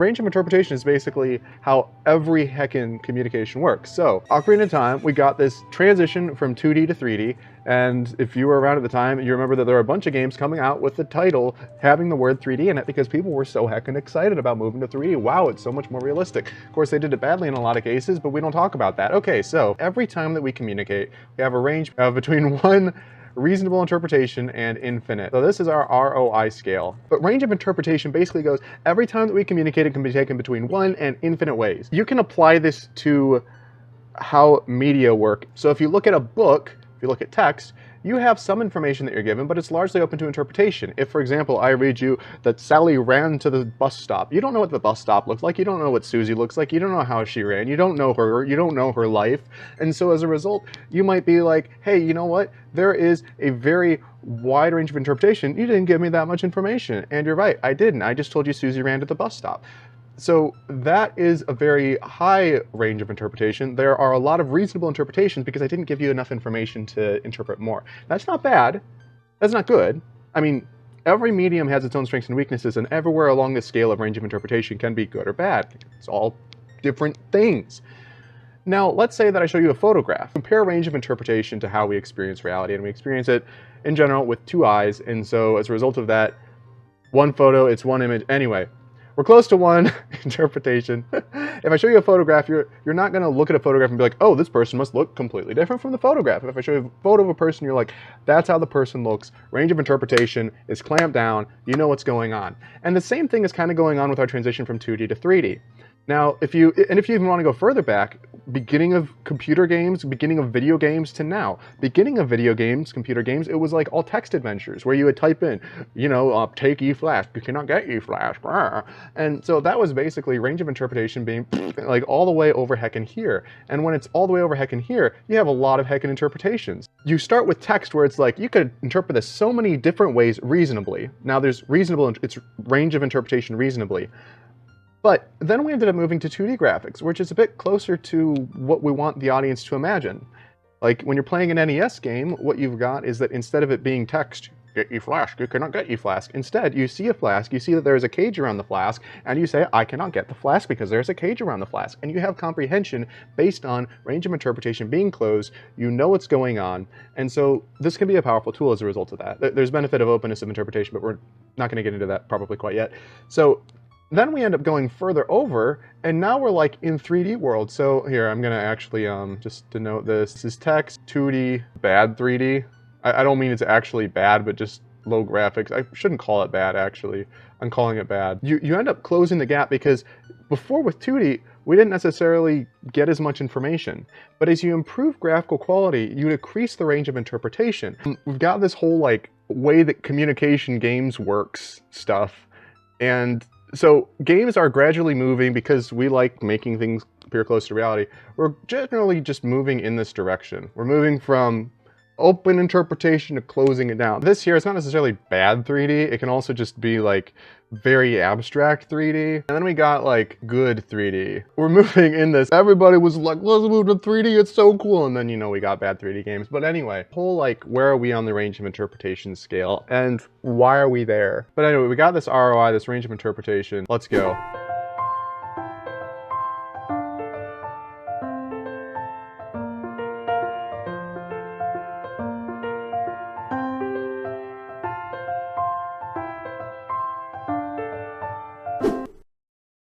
Range of interpretation is basically how every heckin' communication works. So, Ocarina of Time, we got this transition from 2D to 3D, and if you were around at the time, you remember that there were a bunch of games coming out with the title having the word 3D in it because people were so heckin' excited about moving to 3D. Wow, it's so much more realistic. Of course, they did it badly in a lot of cases, but we don't talk about that. Okay, so every time that we communicate, we have a range of between one reasonable interpretation and infinite. So this is our ROI scale. But range of interpretation basically goes, every time that we communicate, it can be taken between 1 and infinite ways. You can apply this to how media work. So if you look at a book, if you look at text, you have some information that you're given, but it's largely open to interpretation. If, for example, I read you that Sally ran to the bus stop, you don't know what the bus stop looks like, you don't know what Susie looks like, you don't know how she ran, you don't know her, you don't know her life, and so as a result, you might be like, hey, you know what? There is a very wide range of interpretation. You didn't give me that much information, and you're right, I didn't. I just told you Susie ran to the bus stop. So that is a very high range of interpretation. There are a lot of reasonable interpretations because I didn't give you enough information to interpret more. That's not bad. That's not good. I mean, every medium has its own strengths and weaknesses, and everywhere along the scale of range of interpretation can be good or bad. It's all different things. Now, let's say that I show you a photograph. Compare range of interpretation to how we experience reality, and we experience it in general with 2 eyes, and so as a result of that, one photo, it's one image. Anyway, we're close to one interpretation. If I show you a photograph, you're not going to look at a photograph and be like, oh, this person must look completely different from the photograph. If I show you a photo of a person, you're like, that's how the person looks. Range of interpretation is clamped down. You know what's going on. And the same thing is kind of going on with our transition from 2D to 3D. Now, if you even want to go further back, beginning of computer games, beginning of video games to now. Beginning of video games, computer games, it was like all text adventures where you would type in, you know, take E-Flash, you cannot get E-Flash. And so that was basically range of interpretation being like all the way over heckin' here. And when it's all the way over heckin' here, you have a lot of heckin' interpretations. You start with text where it's like, you could interpret this so many different ways reasonably. Now there's reasonable, it's range of interpretation reasonably. But then we ended up moving to 2D graphics, which is a bit closer to what we want the audience to imagine. Like when you're playing an NES game, what you've got is that instead of it being text, get E-Flask, you cannot get E-Flask. Instead, you see a flask, you see that there is a cage around the flask, and you say, I cannot get the flask because there's a cage around the flask. And you have comprehension based on range of interpretation being closed, you know what's going on, and so this can be a powerful tool as a result of that. There's benefit of openness of interpretation, but we're not going to get into that probably quite yet. So then we end up going further over, and now we're like in 3D world. So here, I'm gonna actually just denote this. This is text, 2D, bad 3D. I don't mean it's actually bad, but just low graphics. I shouldn't call it bad, actually. I'm calling it bad. You end up closing the gap because before with 2D, we didn't necessarily get as much information. But as you improve graphical quality, you decrease the range of interpretation. We've got this whole like way that communication games works stuff, and so games are gradually moving because we like making things appear close to reality. We're generally just moving in this direction. We're moving from open interpretation to closing it down. This here is not necessarily bad 3D. It can also just be like very abstract 3D. And then we got like good 3D. We're moving in this. Everybody was like, let's move to 3D, it's so cool. And then, you know, we got bad 3D games. But anyway, whole like, where are we on the range of interpretation scale? And why are we there? But anyway, we got this ROI, this range of interpretation. Let's go.